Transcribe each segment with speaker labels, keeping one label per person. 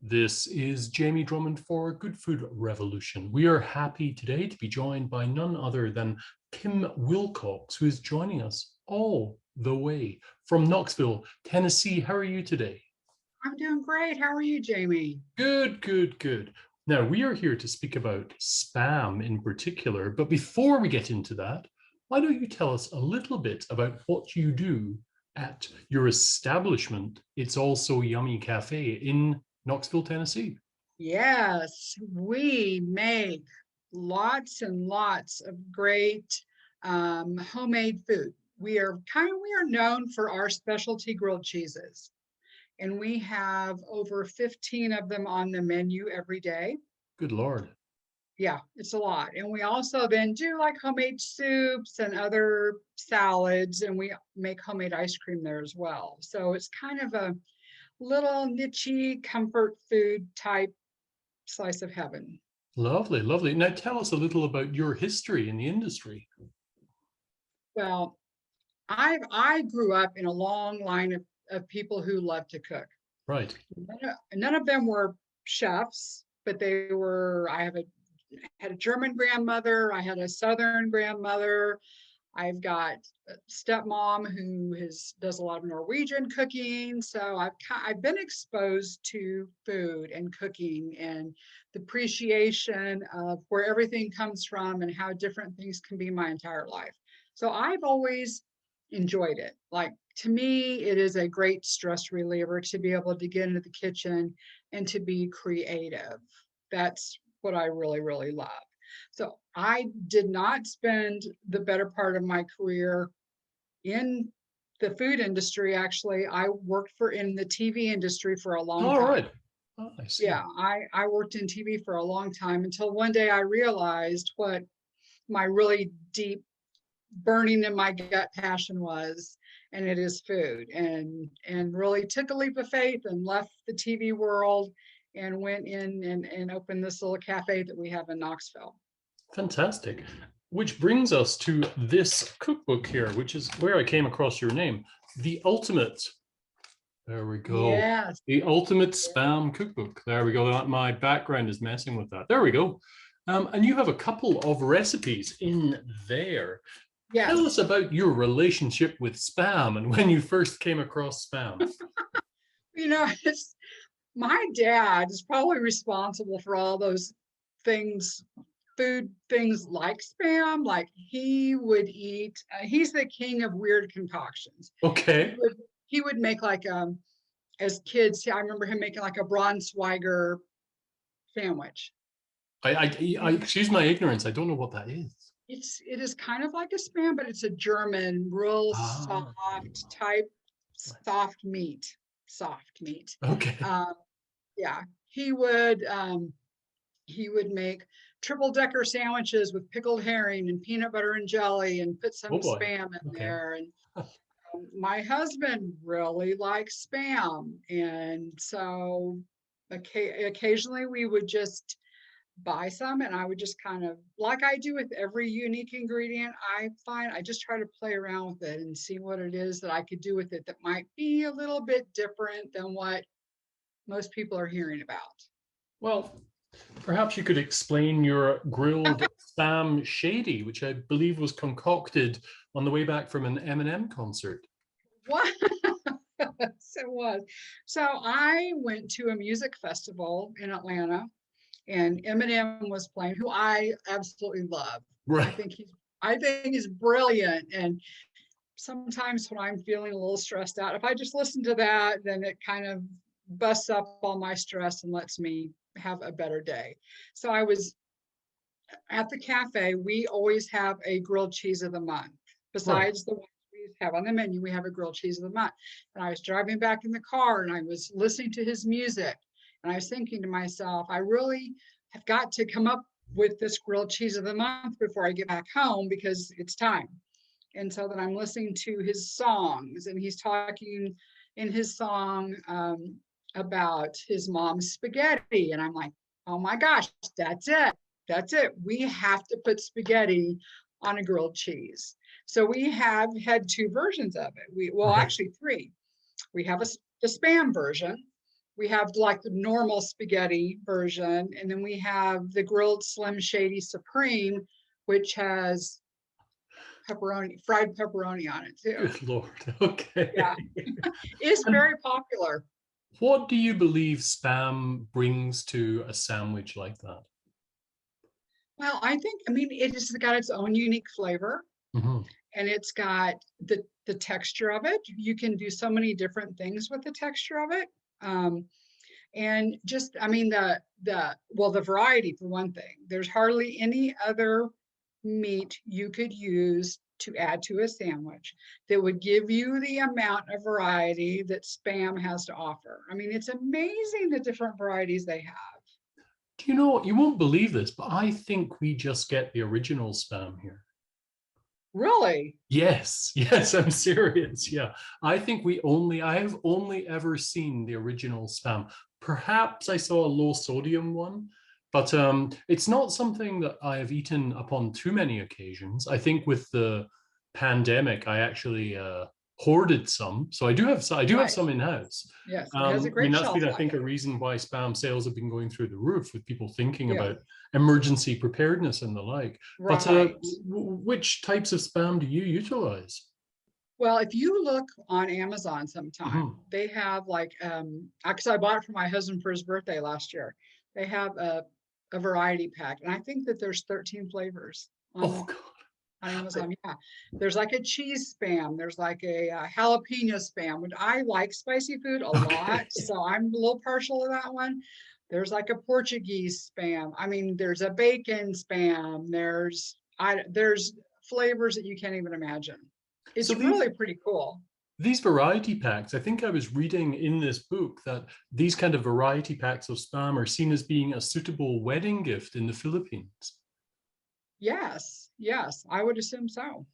Speaker 1: This is Jamie Drummond for Good Food Revolution. We are happy today to be joined by none other than Kim Wilcox, who is joining us all the way from Knoxville, Tennessee. How are you today?
Speaker 2: I'm doing great. How are you, Jamie?
Speaker 1: Good, good, good. Now, we are here to speak about spam in particular, but before we get into that, why don't you tell us a little bit about what you do at your establishment, It's Also Yummy Cafe in Knoxville, Tennessee?
Speaker 2: Yes, we make lots and lots of great homemade food. We are known for our specialty grilled cheeses, and we have over 15 of them on the menu every day.
Speaker 1: Good Lord.
Speaker 2: Yeah, it's a lot. And we also then do like homemade soups and other salads, and we make homemade ice cream there as well. So it's kind of a little nichey comfort food type slice of heaven.
Speaker 1: Lovely, lovely. Now tell us a little about your history in the industry.
Speaker 2: Well, I grew up in a long line of people who love to cook.
Speaker 1: Right.
Speaker 2: None of them were chefs, but had a German grandmother, I had a Southern grandmother, I've got a stepmom who does a lot of Norwegian cooking. So I've been exposed to food and cooking and the appreciation of where everything comes from and how different things can be my entire life. So I've always enjoyed it. Like, to me, it is a great stress reliever to be able to get into the kitchen and to be creative. That's what I really, really love. So I did not spend the better part of my career in the food industry. Actually, I worked in the TV industry for a long
Speaker 1: All
Speaker 2: time.
Speaker 1: right. Oh, I see.
Speaker 2: Yeah, I worked in TV for a long time until one day I realized what my really deep burning in my gut passion was, and it is food. And really took a leap of faith and left the TV world and went in and opened this little cafe that we have in Knoxville.
Speaker 1: Fantastic. Which brings us to this cookbook here, which is where I came across your name. The Ultimate. There we go.
Speaker 2: Yes.
Speaker 1: The Ultimate Spam Cookbook. There we go. My background is messing with that. There we go. And you have a couple of recipes in there.
Speaker 2: Yes.
Speaker 1: Tell us about your relationship with spam and when you first came across spam.
Speaker 2: It's my dad is probably responsible for all those things, food things like spam. Like, he would eat, he's the king of weird concoctions.
Speaker 1: Okay.
Speaker 2: He would make like, as kids, I remember him making like a Braunschweiger sandwich.
Speaker 1: I excuse my ignorance. I don't know what that is.
Speaker 2: It is kind of like a spam, but it's a German, real soft type, soft meat.
Speaker 1: Okay.
Speaker 2: Yeah, he would make triple decker sandwiches with pickled herring and peanut butter and jelly and put some spam in there. And my husband really likes spam, and so occasionally we would just buy some, and I would just kind of, like I do with every unique ingredient I find, I just try to play around with it and see what it is that I could do with it that might be a little bit different than what most people are hearing about.
Speaker 1: Well, perhaps you could explain your grilled spam shady, which I believe was concocted on the way back from an Eminem concert.
Speaker 2: What? Yes, it was. So I went to a music festival in Atlanta, and Eminem was playing, who I absolutely love.
Speaker 1: Right.
Speaker 2: I think he's brilliant. And sometimes when I'm feeling a little stressed out, if I just listen to that, then it kind of busts up all my stress and lets me have a better day. So I was at the cafe. We always have a grilled cheese of the month. Besides the ones we have on the menu, we have a grilled cheese of the month. And I was driving back in the car and I was listening to his music. And I was thinking to myself, I really have got to come up with this grilled cheese of the month before I get back home, because it's time. And so then I'm listening to his songs, and he's talking in his song about his mom's spaghetti. And I'm like, oh my gosh, that's it. That's it. We have to put spaghetti on a grilled cheese. So we have had two versions of it. Actually three. We have the Spam version, We have like the normal spaghetti version, and then we have the grilled Slim Shady Supreme, which has pepperoni, fried pepperoni on it too.
Speaker 1: Good Lord. Okay.
Speaker 2: Yeah, it's
Speaker 1: And
Speaker 2: very popular.
Speaker 1: what do you believe Spam brings to a sandwich like that?
Speaker 2: Well, I mean, it has got its own unique flavor,
Speaker 1: Mhm.
Speaker 2: and it's got the texture of it. You can do so many different things with the texture of it. Um, and just, I mean, the variety for one thing. There's hardly any other meat you could use to add to a sandwich that would give you the amount of variety that Spam has to offer. I mean, it's amazing the different varieties they have.
Speaker 1: Do you know what? You won't believe this, but I think we just get the original Spam here.
Speaker 2: Really?
Speaker 1: Yes, yes, I'm serious. Yeah. I have only ever seen the original Spam. Perhaps I saw a low sodium one, but it's not something that I have eaten upon too many occasions. I think with the pandemic, I actually hoarded some. So I do have
Speaker 2: Right.
Speaker 1: some in house.
Speaker 2: Yes, it has a
Speaker 1: I mean,
Speaker 2: great
Speaker 1: that's been,
Speaker 2: shelf
Speaker 1: I
Speaker 2: life.
Speaker 1: think, a reason why Spam sales have been going through the roof with people thinking
Speaker 2: Yeah,
Speaker 1: about emergency preparedness and the like. But
Speaker 2: right.
Speaker 1: which types of Spam do you utilize?
Speaker 2: Well, if you look on Amazon sometime,
Speaker 1: Mhm.
Speaker 2: they have like, because I bought it for my husband for his birthday last year. They have a variety pack, and I think that there's 13 flavors
Speaker 1: Oh God.
Speaker 2: on
Speaker 1: I-
Speaker 2: Amazon. Yeah, there's like a cheese spam. There's like a, jalapeno spam, which I like spicy food a lot,
Speaker 1: Okay.
Speaker 2: so I'm a little partial to that one. There's like a Portuguese spam. I mean, there's a bacon spam. There's flavors that you can't even imagine.
Speaker 1: So
Speaker 2: It's really pretty cool.
Speaker 1: these variety packs, I think I was reading in this book that these kind of variety packs of Spam are seen as being a suitable wedding gift in the Philippines.
Speaker 2: Yes, yes, I would assume so.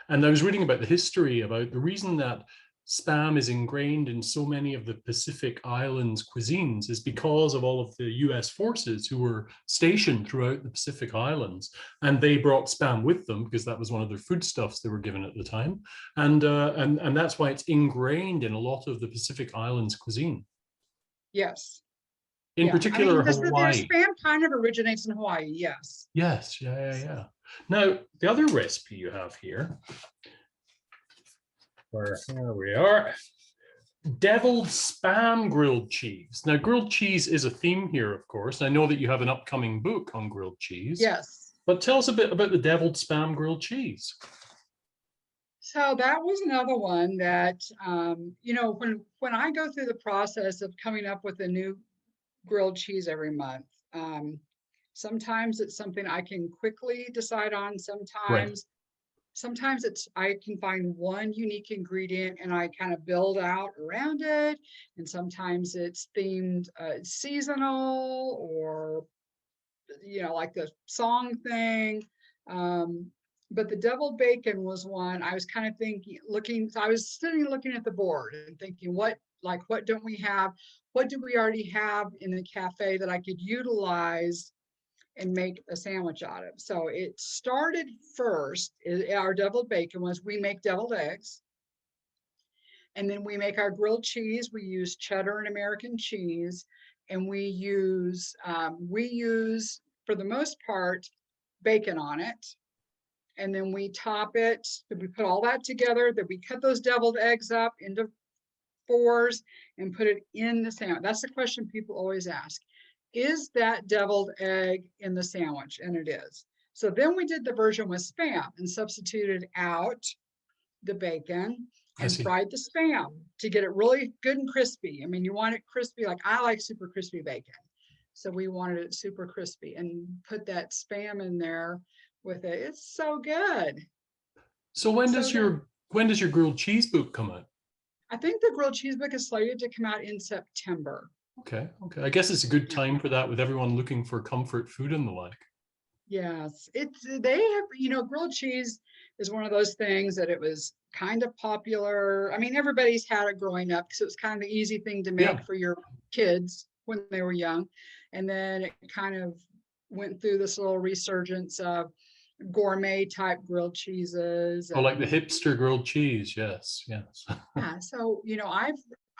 Speaker 1: And I was reading about the history, about the reason that Spam is ingrained in so many of the Pacific Islands cuisines is because of all of the US forces who were stationed throughout the Pacific Islands. And they brought Spam with them because that was one of their foodstuffs they were given at the time. And that's why it's ingrained in a lot of the Pacific Islands cuisine,
Speaker 2: Yes,
Speaker 1: in
Speaker 2: yeah. I mean,
Speaker 1: particular
Speaker 2: their
Speaker 1: Hawaii.
Speaker 2: spam kind of originates in Hawaii. Yes.
Speaker 1: Yes, yeah, yeah, yeah. Now, the other recipe you have here, where here we are, deviled Spam grilled cheese. Now, grilled cheese is a theme here, of course. I know that you have an upcoming book on grilled cheese,
Speaker 2: Yes.
Speaker 1: but tell us a bit about the deviled Spam grilled cheese.
Speaker 2: So that was another one that, when I go through the process of coming up with a new grilled cheese every month, sometimes it's something I can quickly decide on.
Speaker 1: Right.
Speaker 2: Sometimes it's I can find one unique ingredient and I kind of build out around it. And sometimes it's themed seasonal, or like the song thing. Um, but the deviled bacon was one I was kind of thinking, looking. So I was sitting looking at the board and thinking, what don't we have? What do we already have in the cafe that I could utilize and make a sandwich out of? So it started first. Our deviled bacon was, we make deviled eggs, and then we make our grilled cheese. We use cheddar and American cheese, and we use for the most part bacon on it. And then we top it. Then we put all that together. Then we cut those deviled eggs up into fours and put it in the sandwich. That's the question people always ask. Is that deviled egg in the sandwich? And it is. So then we did the version with Spam and substituted out the bacon
Speaker 1: I
Speaker 2: and
Speaker 1: see.
Speaker 2: fried the Spam to get it really good and crispy. I mean, you want it crispy, like I like super crispy bacon. So we wanted it super crispy and put that Spam in there with it. It's so good.
Speaker 1: So
Speaker 2: So good.
Speaker 1: when does your grilled cheese book come out?
Speaker 2: I think the grilled cheese book is slated to come out in September.
Speaker 1: Okay, okay. I guess it's a good
Speaker 2: Yeah.
Speaker 1: time for that with everyone looking for comfort food and the like.
Speaker 2: Yes, they have, grilled cheese is one of those things that it was kind of popular. I mean, everybody's had it growing up because it was kind of the easy thing to
Speaker 1: Yeah.
Speaker 2: make for your kids when they were young. And then it kind of went through this little resurgence of gourmet type grilled cheeses.
Speaker 1: Oh, like the
Speaker 2: And
Speaker 1: hipster grilled cheese. Yes, yes.
Speaker 2: yeah, so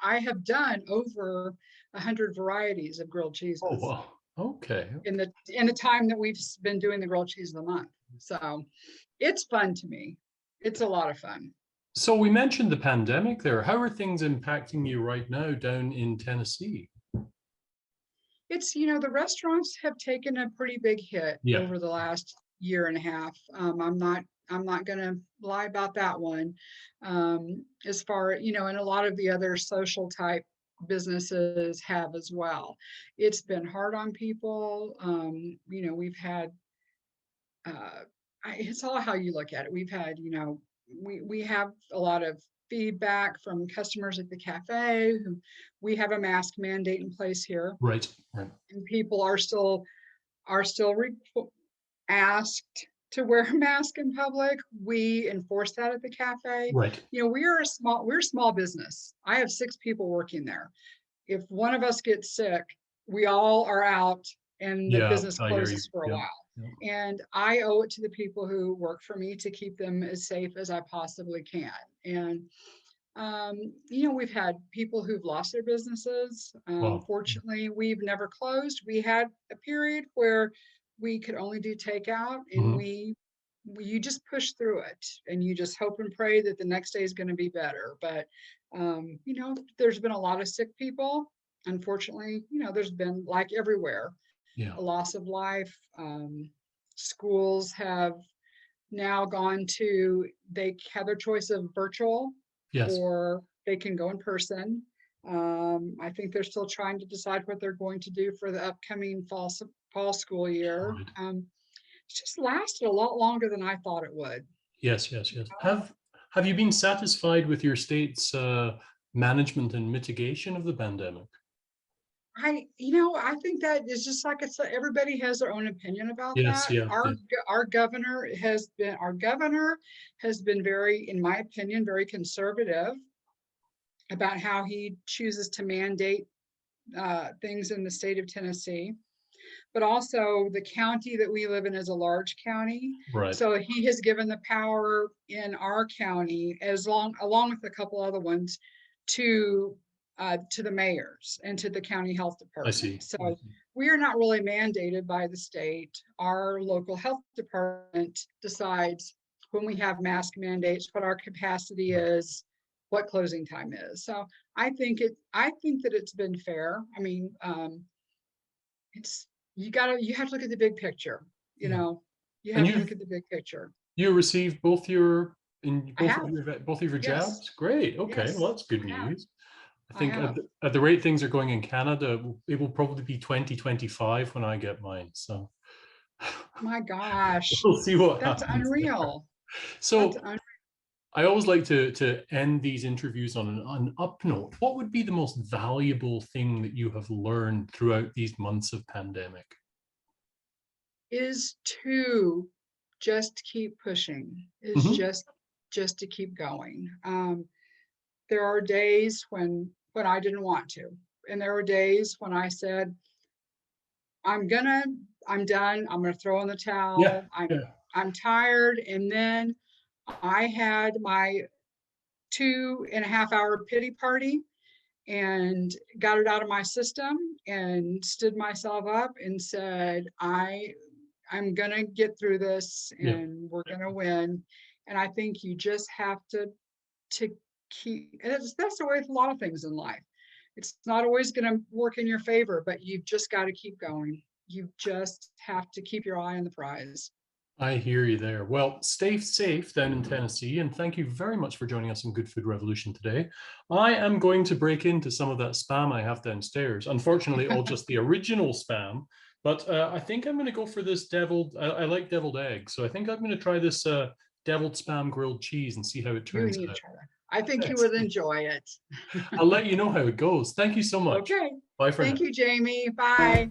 Speaker 2: I have done over 100 varieties of grilled
Speaker 1: Oh,
Speaker 2: cheeses
Speaker 1: wow. Okay.
Speaker 2: in the time that we've been doing the grilled cheese of the month. So it's fun to me. It's a lot of fun.
Speaker 1: So we mentioned the pandemic there. How are things impacting you right now down in Tennessee?
Speaker 2: It's, the restaurants have taken a pretty big hit
Speaker 1: Yeah.
Speaker 2: over the last year and a half. I'm not gonna lie about that one. As far, and a lot of the other social type businesses have as well. It's been hard on people. We've had it's all how you look at it. We've had, we have a lot of feedback from customers at the cafe who we have a mask mandate in place here,
Speaker 1: Right. Right.
Speaker 2: and people are still asked to wear a mask in public. We enforce that at the cafe.
Speaker 1: Right.
Speaker 2: We're a small business. I have 6 people working there. If one of us gets sick, we all are out and the
Speaker 1: Yeah,
Speaker 2: business
Speaker 1: I hear you.
Speaker 2: closes for a
Speaker 1: Yeah.
Speaker 2: while.
Speaker 1: Yeah.
Speaker 2: And I owe it to the people who work for me to keep them as safe as I possibly can. And we've had people who've lost their businesses.
Speaker 1: Wow.
Speaker 2: Fortunately, we've never closed. We had a period where we could only do takeout, and
Speaker 1: Mhm.
Speaker 2: you just push through it, and you just hope and pray that the next day is going to be better. But there's been a lot of sick people. Unfortunately, there's been, like everywhere,
Speaker 1: Yeah.
Speaker 2: a loss of life. Schools have now gone to, they have their choice of virtual
Speaker 1: Yes.
Speaker 2: or they can go in person. I think they're still trying to decide what they're going to do for the upcoming fall school year.
Speaker 1: Right.
Speaker 2: It's just lasted a lot longer than I thought it would.
Speaker 1: Yes, yes, yes. Have you been satisfied with your state's management and mitigation of the pandemic?
Speaker 2: I think that is just like it's, everybody has their own opinion about
Speaker 1: Yes,
Speaker 2: that.
Speaker 1: yeah, yeah.
Speaker 2: Our governor has been very, in my opinion, very conservative about how he chooses to mandate things in the state of Tennessee. But also the county that we live in is a large county.
Speaker 1: Right.
Speaker 2: So he has given the power in our county, along with a couple other ones, to the mayors and to the county health
Speaker 1: I
Speaker 2: department.
Speaker 1: see.
Speaker 2: So
Speaker 1: I see.
Speaker 2: we are not really mandated by the state. Our local health department decides when we have mask mandates, what our capacity
Speaker 1: Right.
Speaker 2: is, what closing time is. So I think that it's been fair. I mean, it's, you have to look at the big picture.
Speaker 1: Yeah.
Speaker 2: You
Speaker 1: And
Speaker 2: have to look at the big picture.
Speaker 1: you received both your in
Speaker 2: I have.
Speaker 1: both of your
Speaker 2: Yes.
Speaker 1: jabs? Great. Okay. Well,
Speaker 2: Yes,
Speaker 1: that's good
Speaker 2: I have.
Speaker 1: news. I
Speaker 2: I
Speaker 1: think
Speaker 2: have.
Speaker 1: at the rate things are going in Canada, it will probably be 2025 when I get mine. So
Speaker 2: My gosh,
Speaker 1: we'll see what
Speaker 2: that's
Speaker 1: happens there.
Speaker 2: unreal. That's
Speaker 1: So I always like to end these interviews on an up note. What would be the most valuable thing that you have learned throughout these months of pandemic?
Speaker 2: is to just keep pushing, is
Speaker 1: Mhm.
Speaker 2: just to keep going. There are days when I didn't want to, and there were days when I said, I'm done, I'm gonna throw in the
Speaker 1: Yeah.
Speaker 2: towel,
Speaker 1: Yeah.
Speaker 2: I'm tired. And then I had my 2.5 hour pity party and got it out of my system and stood myself up and said, I'm gonna get through this
Speaker 1: Yeah.
Speaker 2: and we're gonna win. And I think you just have to keep, and that's the way with a lot of things in life. It's not always gonna work in your favor, but you've just got to keep going. You just have to keep your eye on the prize.
Speaker 1: I hear you there. Well, stay safe down in Tennessee, and thank you very much for joining us on Good Food Revolution today. I am going to break into some of that spam I have downstairs. Unfortunately, all just the original spam, but I think I'm going to go for this deviled. I like deviled eggs, so I think I'm going to try this deviled spam grilled cheese and see how it
Speaker 2: You
Speaker 1: turns
Speaker 2: need to
Speaker 1: out.
Speaker 2: try that. I think you
Speaker 1: Thanks.
Speaker 2: would enjoy it.
Speaker 1: I'll let you know how it goes. Thank you so much.
Speaker 2: Okay.
Speaker 1: Bye for now.
Speaker 2: Thank you, Jamie. Bye.